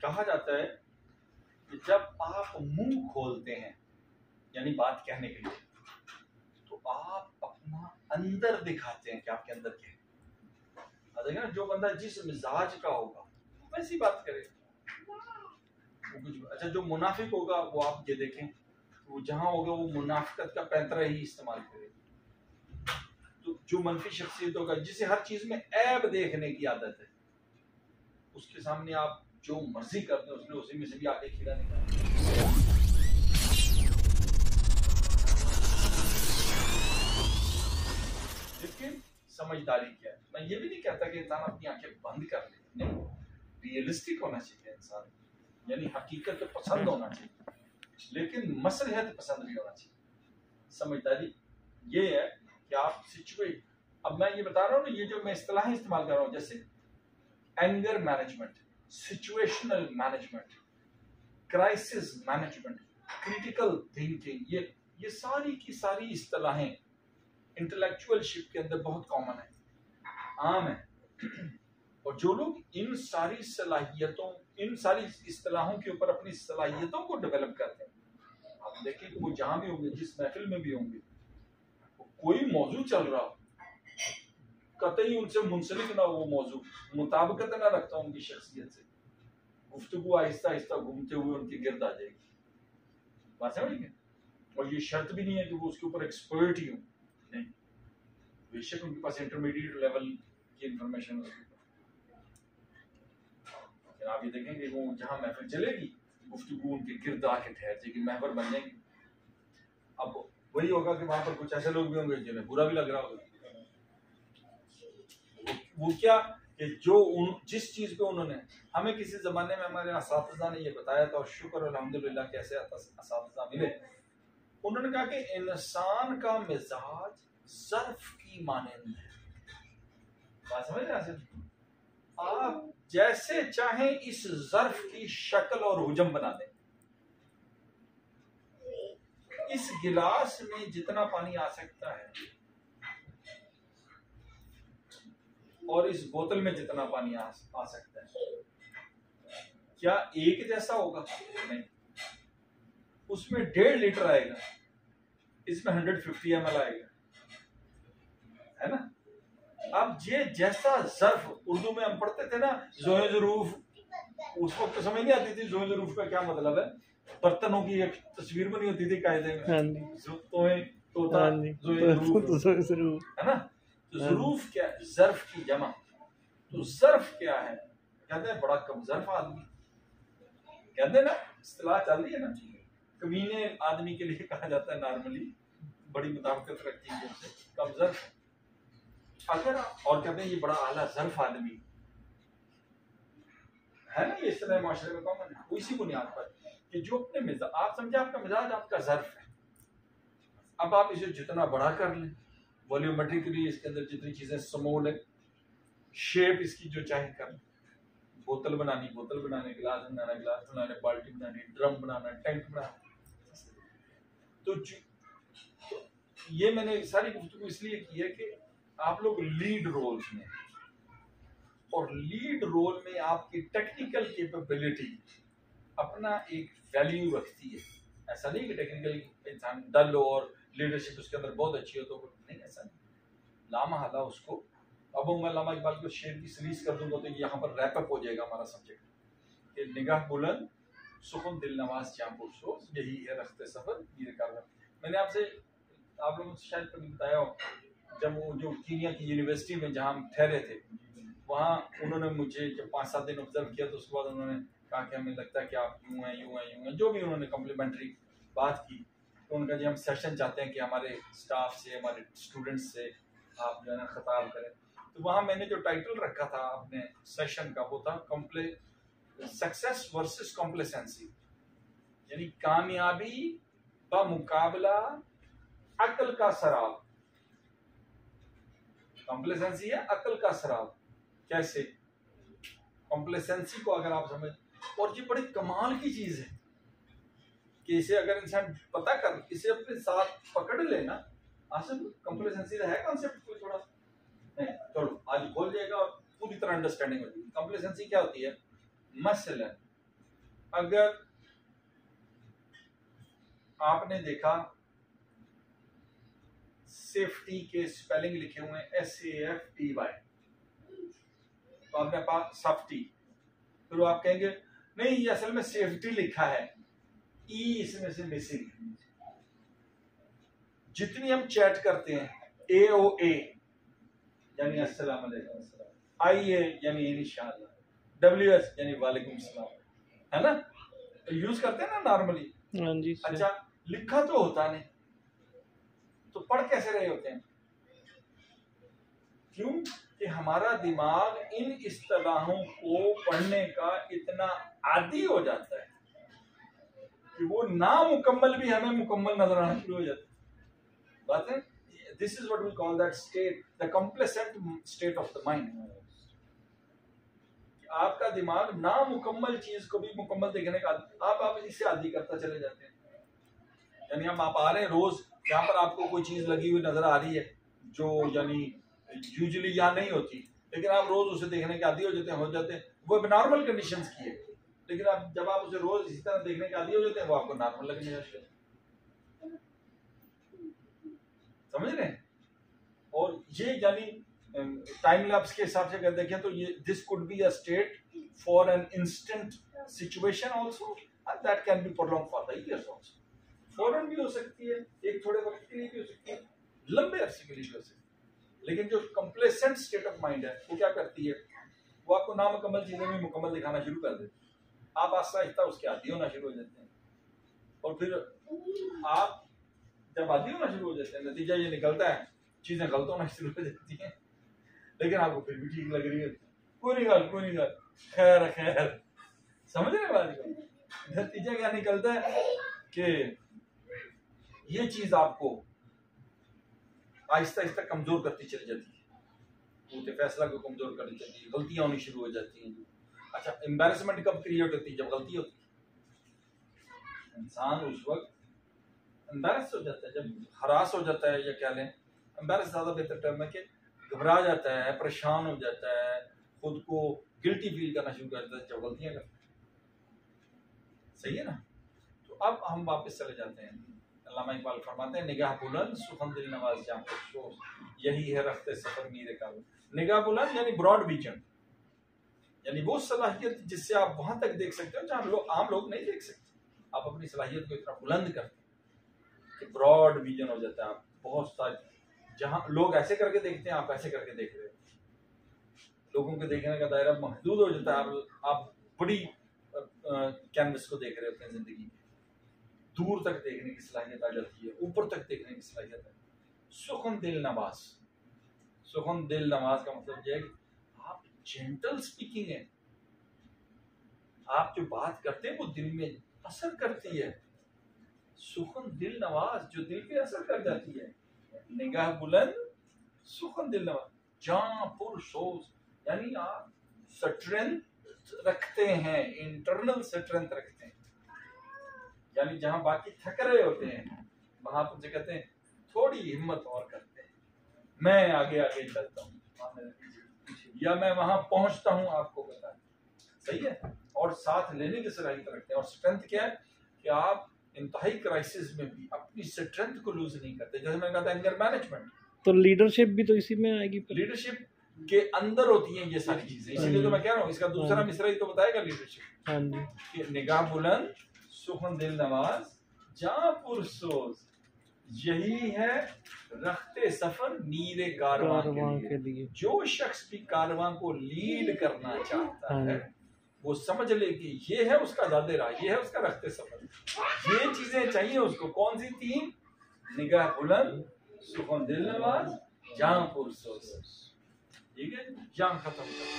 कहा जाता है कि जब आप मुंह खोलते हैं यानी बात कहने के लिए, तो आप अपना अंदर दिखाते हैं कि आपके अंदर क्या है। देखिए ना, जो बंदा जिस मिजाज का होगा वैसी बात करे। अच्छा, जो मुनाफिक होगा वो आप ये देखें, वो जहां होगा वो मुनाफिकत का पैंतरा ही इस्तेमाल करे। तो जो मनफी शख्सियत होगा, जिसे हर चीज में ऐब देखने की आदत है, उसके सामने आप जो मर्जी करते हैं उसने उसी में से भी आगे खीरा निकाला। लेकिन समझदारी क्या है? मैं ये भी नहीं कहता कि इंसान अपनी आंखें बंद कर ले, नहीं, रियलिस्टिक होना चाहिए इंसान, यानी हकीकत पसंद होना चाहिए, लेकिन मसलहत पसंद भी होना चाहिए। समझदारी ये है कि आप सिचुएट, अब मैं ये बता रहा हूँ ना, ये जो मैं इस्तिलाहें इस्तेमाल कर रहा हूँ, जैसे anger management, situational management, crisis management, critical thinking, ये सारी की सारी इस्तिलाहें इंटेलेक्चुअलशिप के अंदर बहुत कॉमन है, आम है। और जो लोग इन सारी सलाहियतों, इन सारी इस्तिलाहों के ऊपर अपनी सलाहियतों को डेवलप करते हैं, आप देखिए कि वो जहां भी होंगे, जिस महफिल में भी होंगे, कोई मौजू चल रहा हो, कतई उनसे मुंसलिक ना हो, वो मौजू मुताबिकत ना रखता उनकी शख्सियत से, गुफ्तगू आहिस्ता आहिस्ता घूमते हुए उनके गिर्द आ जाएगी। बात समझेंगे? और ये शर्त भी नहीं है कि वो उसके ऊपर एक्सपर्ट ही हो, नहीं, बेशक उनके पास इंटरमीडिएट लेवल की इंफॉर्मेशन है, लेकिन आप ये देखेंगे वो जहां महफिल चलेगी, गुफ्तगू उनके गिर्द आके ठहर जाएगी, महवर बन जाएंगे। अब वही होगा कि वहां पर कुछ ऐसे लोग भी होंगे जिन्हें बुरा भी लग रहा होगा। वो क्या कि जो जिस चीज पे उन्होंने, हमें किसी जमाने में हमारे असातिज़ा ने ये बताया था, और शुक्र अल्हम्दुलिल्लाह कैसे असातिज़ा मिले, उन्होंने कहा कि इंसान का मिजाज ज़र्फ की मानंद है। बात समझ रहे हैं? आप जैसे चाहें इस ज़र्फ की शक्ल और हुजम बना दें। इस गिलास में जितना पानी आ सकता है और इस बोतल में जितना पानी आ सकता है, क्या एक जैसा होगा? नहीं, उसमें 1.5 लीटर आएगा, इसमें 150 ml आएगा, है ना? अब ये जैसा ज़र्फ, उर्दू में हम पढ़ते थे ना ज़ोए ज़रूफ, उस वक्त तो समझ नहीं आती थी ज़ोए ज़रूफ का क्या मतलब है। बर्तनों की एक तस्वीर बनी होती थी कायदे में, तोता, है ना? तो ज़रूफ क्या है? ज़र्फ की जमा। तो ज़र्फ क्या है? कहते हैं बड़ा कम ज़र्फ आदमी, कहते हैं ना, इस्तिलाह चल रही है ना, कमीने आदमी के लिए कहा जाता है नॉर्मली, बड़ी मुताबिकत रखती है उनसे, कम ज़र्फ। अगर और कहते हैं ये बड़ा आला ज़र्फ आदमी है ना, ये इस तरह माशरे में कॉमन है। इसी बुनियाद पर कि जो अपने मिजाज, आप समझे आपका मिजाज आपका ज़र्फ है, अब आप इसे जितना बड़ा कर लें, वॉल्यूमेट्रिकली इसके अंदर जितनी चीजें समोल है, शेप इसकी जो चाहे कर, बोतल बनानी बोतल बनाने, गिलास बनाने, बाल्टी बनानी, ड्रम बनाना, टैंक बनाना। तो ये मैंने सारी गुफ्तगू इसलिए की है कि आप लोग लीड रोल्स में, और लीड रोल में आपकी टेक्निकल कैपेबिलिटी अपना एक वैल्यू रखती है। ऐसा नहीं कि टेक्निकल इंसान डल हो और लीडरशिप उसके अंदर बहुत अच्छी हो, तो नहीं, ऐसा नहीं। लामहला उसको, अब मैं अल्लामा इकबाल को शेर की सीरीज कर दूंगा तो यहाँ पर रैप अप हो जाएगा हमारा सब्जेक्ट कि निगाह बुलंद सुखन दिल नवाज चांपुर सोच, यही है रखते सफर मीर कारवां। मैंने आपसे, आप लोगों से शायद कभी बताया हो, जब वो जो कीनिया की यूनिवर्सिटी में जहाँ हम ठहरे थे, वहाँ उन्होंने मुझे जब 5-7 दिन ऑब्जर्व किया, तो उसके बाद उन्होंने कहा कि हमें लगता है कि आप यूँ हैं यूँ हैं यूँ हैं, जो भी उन्होंने कम्प्लीमेंट्री बात की। तो उनका जी हम सेशन चाहते हैं कि हमारे स्टाफ से, हमारे स्टूडेंट्स से आप जो है ना खिताब करें। तो वहाँ मैंने जो टाइटल रखा था अपने सेशन का, वो था सक्सेस वर्सेस कॉम्प्लेसेंसी, यानी कामयाबी का मुकाबला अक्ल का शराब। कॉम्प्लेसेंसी है अक्ल का शराब। कैसे? कॉम्प्लेसेंसी को अगर आप समझ, और ये बड़ी कमाल की चीज है कि इसे अगर इंसान पता कर, इसे अपने साथ पकड़ लेना, आसन कॉम्प्लेसेंसी का है कॉन्सेप्ट कोई थोड़ा नहीं, चलो आज खोल जाएगा और पूरी तरह अंडरस्टैंडिंग होगी। कॉम्प्लेसेंसी क्या होती है? मसलन अगर आपने देखा सेफ्टी के स्पेलिंग लिखे हुए हैं SAFTY, तो आपने पास सफ्टी, फिर वो आप कहेंगे नहीं ये असल में सेफ्टी लिखा है, ई इसमें से मिसिंग। जितनी हम चैट करते हैं AOA यानी अस्सलाम वालेकुम, IA यानी इंशाअल्लाह, WS यानी वालेकुम सलाम, है ना, तो यूज करते हैं ना नॉर्मली। हाँ जी। अच्छा, लिखा तो होता नहीं, तो पढ़ कैसे रहे होते हैं? क्यों कि हमारा दिमाग इन इस्तिलाहों को पढ़ने का इतना आदी हो जाता है कि वो नामुकम्मल भी हमें मुकम्मल नजर आना शुरू हो जाता है। बात है, this is what we call that state, the complacent state of the mind. आपका दिमाग नामुकम्मल चीज को भी मुकम्मल देखने का आप इससे आदी करता चले जाते हैं। यानी हम आप आ रहे हैं रोज, यहाँ पर आपको कोई चीज लगी हुई नजर आ रही है जो यानी यूजुअली यहाँ नहीं होती, लेकिन आप रोज उसे देखने के आदी हो जाते हैं। वो नॉर्मल कंडीशंस की है, लेकिन आप जब आप उसे रोज इसी तरह देखने के आदी हो जाते हैं, वो आपको नॉर्मल लगने लगती है। समझ रहे हैं? और ये यानी टाइम लैप्स के हिसाब से अगर देखें तो ये this could be a state for an instant situation also, and that can be prolong for the years also. फौरन भी हो सकती है, एक थोड़े वक्त के लिए भी हो सकती है, लंबे अरसे के लिए भी हो सकती है। लेकिन जो कंप्लेसेंट स्टेट ऑफ माइंड है वो क्या करती है, वो आपको नामुकम्मल चीजें भी मुकम्मल दिखाना शुरू कर देती है। आप आहिस्ता आहिस्ता उसके आदी होना शुरू हो जाते हैं, और फिर आप जब आदी होना शुरू हो जाते हैं, नतीजा ये निकलता है चीजें गलत होना शुरू हो जाती हैं, लेकिन आपको फिर भी ठीक लग रही है। कोई नहीं गल, खैर खैर। समझ रहे बात को? नतीजा क्या निकलता है कि ये चीज आपको आहिस्ता आहिस्ता कमजोर करती चली जाती है, वो फैसला को कमजोर करती चलती है, गलतियां होनी शुरू हो जाती हैं। अच्छा, एम्बैरेसमेंट कब क्रिएट होती है? जब गलती होती है। इंसान उस वक्त एम्बैरेस हो जाता है, जब हरास हो जाता है, या क्या लें, एम्बैरेस ज्यादा बेहतर टर्म है, कि घबरा जाता है, परेशान हो जाता है, खुद को गिल्टी फील करना शुरू कर देता है जब गलतियां करता है। सही है ना? तो अब हम वापस चले जाते हैं। अल्लामा इकबाल फरमाते हैं, निगाह बुलंद सुखन दिल नवाज जाम खुशोस, यही है रफ्ते सफर मीरे का। निगाह बुलंद यानी ब्रॉड विजन, यानी वो सलाहियत जिससे आप वहां तक देख सकते हो जहां आम लोग नहीं देख सकते। आप अपनी सलाहियत को इतना बुलंद करते हैं कि ब्रॉड विजन हो जाता है। आप बहुत सारे, जहां लोग ऐसे करके देखते हैं, आप ऐसे करके देख रहे हो, लोगों के देखने का दायरा महदूद हो जाता है। आप बड़ी कैनवस को देख रहे हो, अपनी जिंदगी दूर तक देखने की सलाहियत आ जाती है, ऊपर तक देखने की सलाहियत है। सुखन दिल नवाज, सुखन दिल नवाज का मतलब यह है कि आप जेंटल स्पीकिंग है, आप जो बात करते हैं वो दिल में असर करती है। सुखन दिल नवाज, जो दिल पे असर कर जाती है। निगाह बुलंद सुखन दिल नवाज, जां पुरसोज, यानी आप स्ट्रेंथ रखते हैं, इंटरनल स्ट्रेंथ रखते हैं। यानी जहां बाकी थक रहे होते हैं, वहां तुमसे कहते हैं थोड़ी हिम्मत और करते हैं, मैं आगे आगे चलता हूँ, या मैं वहां पहुंचता हूँ आपको बता। सही है? और साथ लेने की सलाहियत रखते हैं। और स्ट्रेंथ क्या है कि आप इंतहाई क्राइसिस में भी अपनी स्ट्रेंथ को लूज नहीं करते। जैसे मैंने कहा था एंगर मैनेजमेंट, तो लीडरशिप भी तो इसी में आएगी। लीडरशिप के अंदर होती हैं ये सारी चीजें, इसीलिए तो मैं कह रहा हूँ इसका दूसरा मिसरा ही तो बताएगा लीडरशिप। हाँ जी। निगाह बुलंद सुखन दिल नवाज जां पुरसोज, यही है रखते सफर नीरे कारवां के लिए। जो शख्स भी कारवां को लीड करना चाहता है, वो समझ ले कि ये है उसका ज़ादे राह, ये है उसका रखते सफर। ये चीजें चाहिए उसको। कौन सी तीन? निगाह बुलंद सुखन दिल नवाज जां पुरसोज। ठीक है, जां खत्म कर।